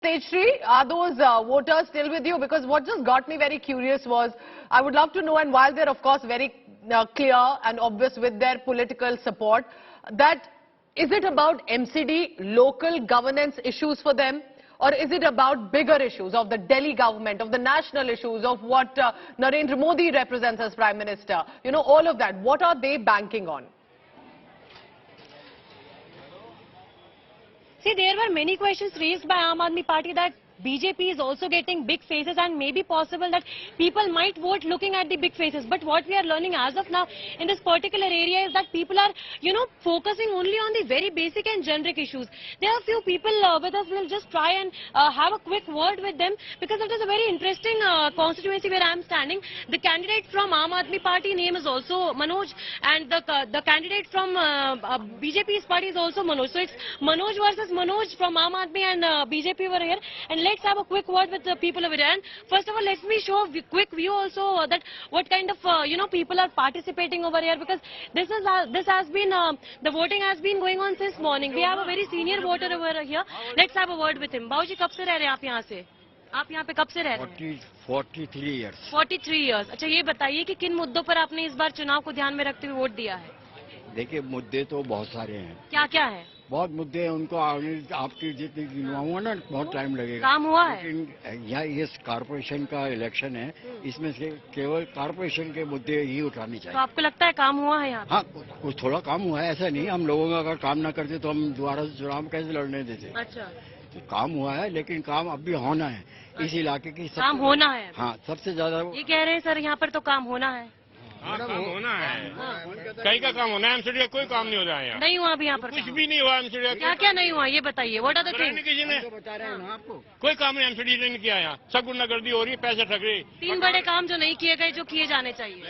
Stage 3, are those voters still with you? Because what just got me very curious was, I would love to know, and while they're of course very clear and obvious with their political support, that is it about MCD, local governance issues for them? Or is it about bigger issues of the Delhi government, of the national issues, of what Narendra Modi represents as Prime Minister? You know, all of that. What are they banking on? See, there were many questions raised by Aam Aadmi Party that BJP is also getting big faces and maybe possible that people might vote looking at the big faces. But what we are learning as of now in this particular area is that people are, focusing only on the very basic and generic issues. There are a few people with us. We'll just try and have a quick word with them because it is a very interesting constituency where I am standing. The candidate from Aam Aadmi Party name is also Manoj, and the candidate from BJP's party is also Manoj. So it's Manoj versus Manoj from Aam Aadmi and BJP over here. And let's have a quick word with the people over there. And first of all, let me show a quick view also that what kind of people are participating over here, because this has been the voting has been going on since morning. We have a very senior voter over here. Let's have a word with him. बाबूजी कब से रह रहे हैं आप यहाँ से? आप यहाँ पे कब से रह रहे हैं? 43 years. 43 years. अच्छा, ये बताइए कि किन मुद्दों पर आपने इस बार चुनाव को ध्यान में रखते हुए वोट दिया है? देखिए, मुद्दे तो बहुत सारे हैं. क्या क्या है? बहुत मुद्दे हैं, उनको आपकी जितनी गिनवाऊंगा ना बहुत टाइम लगेगा. काम हुआ है? लेकिन यहाँ ये कारपोरेशन का इलेक्शन है, इसमें से केवल कारपोरेशन के मुद्दे ही उठाने चाहिए. तो आपको लगता है काम हुआ है यहाँ? हाँ, कुछ थोड़ा काम हुआ है. ऐसा नहीं, हम लोगों का अगर काम ना करते तो हम दोबारा से चुनाव कैसे लड़ने देते. अच्छा, तो काम हुआ है, लेकिन काम अब भी होना है. इस इलाके की काम होना है. हाँ, सबसे ज्यादा ये कह रहे हैं सर, यहाँ पर तो काम होना है. हाँ, काम होना है. कहीं का काम होना है. एमसीडी का कोई काम नहीं हो रहा है यहाँ. नहीं हुआ अभी यहाँ पर? कुछ भी नहीं हुआ एमसीडी का. क्या क्या नहीं हुआ ये बताइए. What are the things? किसी ने बता रहे हैं आपको. कोई काम नहीं एमसीडी ने किया यहाँ. सब गुंडागर्दी हो रही है, पैसे ठग रही. 3 बड़े काम जो नहीं किए गए, जो किए जाने चाहिए.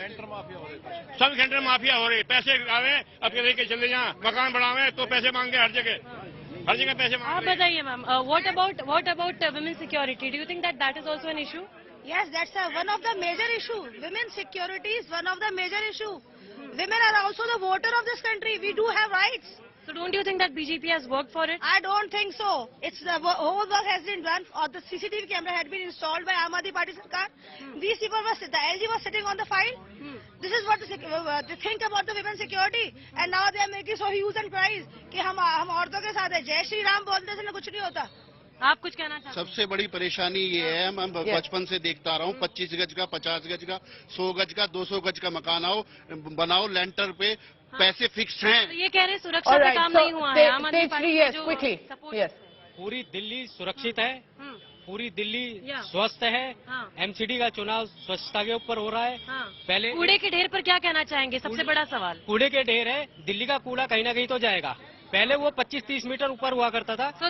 सब सेंटर माफिया हो रही. पैसे आवे अब लेके चले यहाँ, मकान बढ़ावे तो पैसे मांगे हर जगह पैसे मांगे. आप बताइए ma'am, what about women security? Do you think that is also an issue? Yes, that's one of the major issue. Women's security is one of the major issue. Women are also the voter of this country. We do have rights. So don't you think that BJP has worked for it? I don't think so. It's the whole work has been done, or the CCTV camera had been installed by Aam Aadmi Party Sarkar. These people the LG was sitting on the file. This is what they think about the women's security, and now they are making so huge and prize कि हम औरतों के साथ है. जय श्री राम बोलने से ना कुछ नहीं होता. आप कुछ कहना चाहते हैं? सबसे बड़ी परेशानी ये है, मैं बचपन से देखता रहा हूँ, 25 गज का, 50 गज का, 100 गज का, 200 गज का मकान बनाओ लेंटर पे. पैसे फिक्स हैं. तो ये कह रहे हैं सुरक्षा का काम नहीं हुआ है. आम आदमी पार्टी yes, जो quickly. Yes. पूरी दिल्ली सुरक्षित है, पूरी दिल्ली स्वस्थ है. एमसीडी का चुनाव स्वच्छता के ऊपर हो रहा है. पहले कूड़े के ढेर पर क्या कहना चाहेंगे? सबसे बड़ा सवाल कूड़े के ढेर है. दिल्ली का कूड़ा कहीं ना कहीं तो जाएगा. पहले वो 25-30 मीटर ऊपर हुआ करता था.